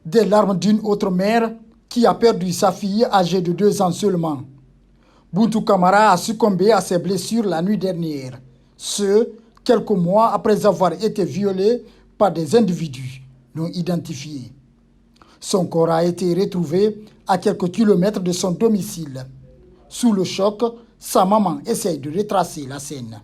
Des larmes d'une autre mère qui a perdu sa fille âgée de 2 ans seulement. Buntu Kamara a succombé à ses blessures la nuit dernière. Ce, quelques mois après avoir été violé par des individus non identifiés. Son corps a été retrouvé à quelques kilomètres de son domicile. Sous le choc, sa maman essaye de retracer la scène.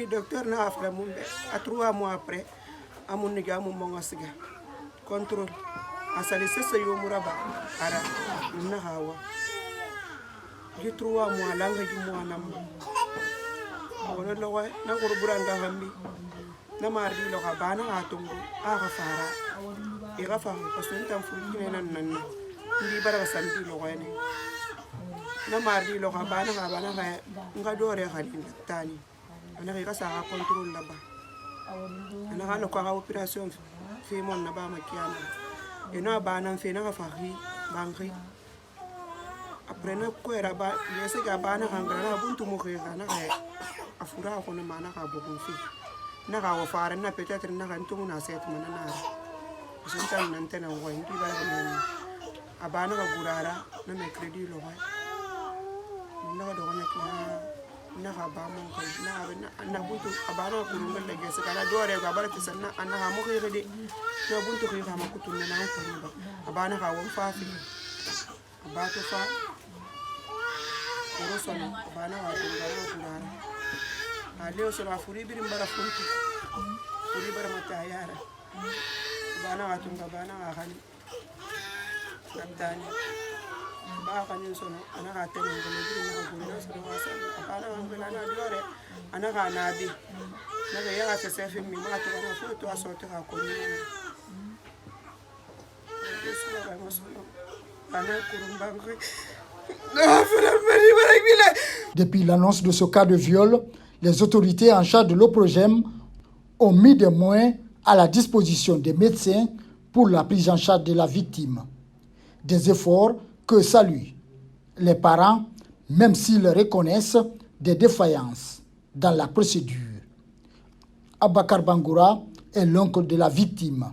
Docteur n'a afla mumbe à 3 mois après à mon nègre mon contrôle à sa laisser yomuraba ara na hawa du 3 mois langue du mois nam wala la way na ko buranga hammi na mardi lo ka bana atungu aga fara e ga fa ko sen tam fu ni nan ndi bara santi lo way na mardi lo ka bana ga nga dore khalin tani ana ga sa contrôle là bas ana ga ko ga opération fi mon na ba makiana et na ba nan fe na ga fari bangri après na ko era ba yese ga ba na ga na buntu mo ga na ga afura ko na mana ga bobo fi na ga wa fara na peut-être na ga ntu na set mana na sun tan nan tan wa ndi ba ga men abana ga gurara na me crédit lo ga na ga do na ki na ga ba mo ko na buntu abana ko ngal le gese kala dore ga bara ti sanna anna ha mo ko de na buntu ko ga ma kutu na ko ni ba abana ga won fa fi abato fa ko so na abana ga gurara Leo sono a furi bir mbara funki furi bara mata yara bana watunga bana akani dabdani ba akani sono ana ka tele ngene bir na ko na sono wasa bana ngela na diore ana ka nabi na ga ya ta sefi mi ma to na foto asote ka ko ni Depuis l'annonce de ce cas de viol, les autorités en charge de l'OPROGEM ont mis des moyens à la disposition des médecins pour la prise en charge de la victime. Des efforts que saluent les parents, même s'ils reconnaissent des défaillances dans la procédure. Abakar Bangoura est l'oncle de la victime.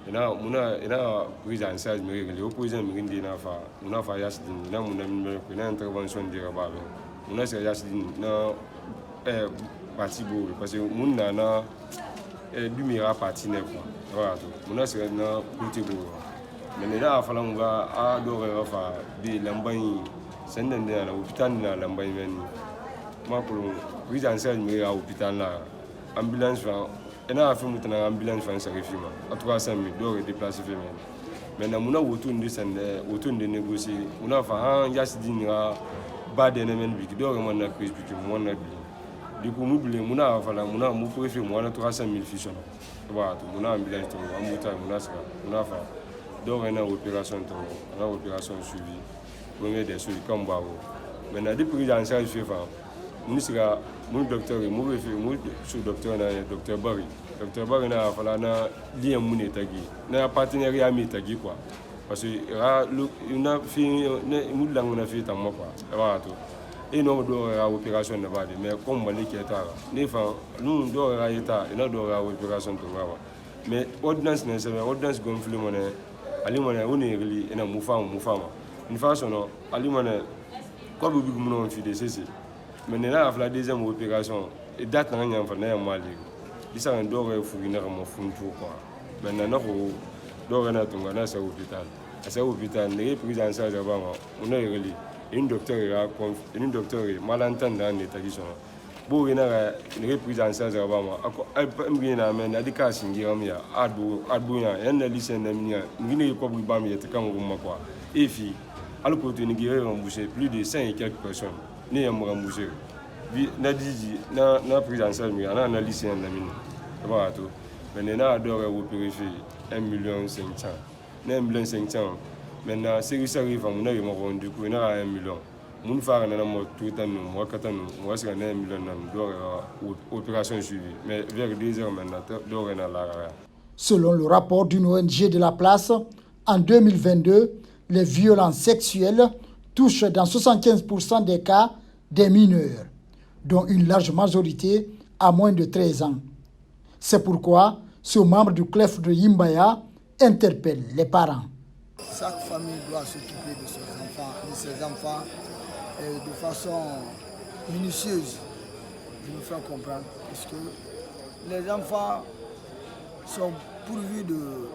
ina prise en charge me règle au prise me ngindi na fa yasdin na muna me ko na intervention dira babe muna se yasdin na parti bo parce que muna na du mira parti ne quoi voilà to muna se na kuti bo mais na fa langa a do ga fa bi lamban sandan da na hôpital na lamban men ma ko prise en charge me à hôpital na ambulance et na fait mon ambulance fan sarifima à 300 000 dollars déplacé fait mais na muna wotu ndi sande wotu ndi négocier muna fa han yasdi nga ba de men bi do ga man na crise bi mo na bi du coup mubile muna fa la muna mu préfère mo na 300 000 fichon voilà muna ambulance to amuta muna sa muna fa do ga na opération to na opération suivi mo ngi de suivi comme bawo Maintenant, depuis que j'ai fait mon docteur, docteur Barry. Docteur Barry n'a pas lien mon étagui. N'a partenariat à m'étagui quoi. Parce que il a fait une langue fait à moi quoi. Et non d'or opération de base, mais comme on qui est tard. Nous d'or à état, et non d'or opération de base. Mais ordonnance n'est pas ordonnance gonflé monnaie. Ali monnaie on est relié et non moufama. Une façon ali monnaie. Comme vous dites, mon fils de ceci. Maintenant, la deuxième opération, et date n'a rien fait, n'a rien mal. Il s'est rendu au Fouguina, mon fond tout quoi. Maintenant, on a un hôpital. À cet hôpital, les prises en charge avant, on a relié. Une docteur est malentendue dans l'état qui sont. Bon, il y a une reprise en charge avant. Il y a un cas qui est adbouillant, il y a un lycée, il y a un cobri bami, il y a un quoi. Et fille. Alors que tu as remboursé plus de 5 et quelques personnes. Nous avons remboursé. Nous avons pris en charge, nous avons lycée. Nous avons opéré 1,5 million. 1,5 million. Maintenant, si ça arrive, nous avons rendu 1 million. Nous avons tout le temps, nous avons 1 million d'opérations suivies. Mais vers 2 heures maintenant, nous avons la. Selon le rapport d'une ONG de la place, en 2022, les violences sexuelles touchent dans 75% des cas des mineurs, dont une large majorité à moins de 13 ans. C'est pourquoi ce membre du CLEF de Yimbaya interpelle les parents. Chaque famille doit s'occuper de ses enfants de façon minutieuse, je me fais comprendre, parce que les enfants sont pourvus de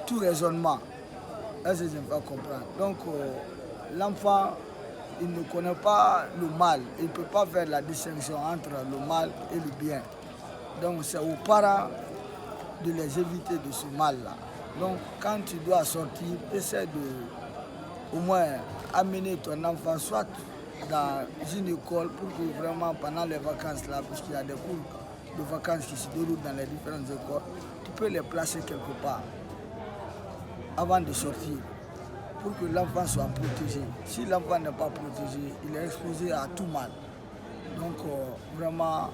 tout raisonnement. Est-ce que je ne vais pas comprendre? Donc, l'enfant, il ne connaît pas le mal. Il ne peut pas faire la distinction entre le mal et le bien. Donc, c'est aux parents de les éviter de ce mal-là. Donc, quand tu dois sortir, essaie de au moins amener ton enfant soit dans une école pour que vraiment pendant les vacances-là, parce qu'il y a des cours de vacances qui se déroulent dans les différentes écoles, tu peux les placer quelque part avant de sortir, pour que l'enfant soit protégé. Si l'enfant n'est pas protégé, il est exposé à tout mal. Donc vraiment,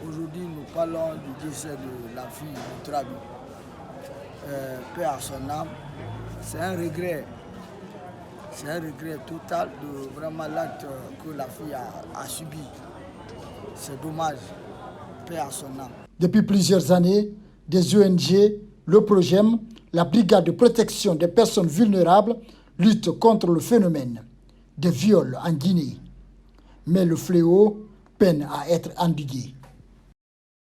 aujourd'hui nous parlons du décès de la fille de Trabi. Paix à son âme. C'est un regret total de vraiment l'acte que la fille a subi. C'est dommage. Paix à son âme. Depuis plusieurs années, des ONG, le Progem, la Brigade de protection des personnes vulnérables lutte contre le phénomène des viols en Guinée. Mais le fléau peine à être endigué.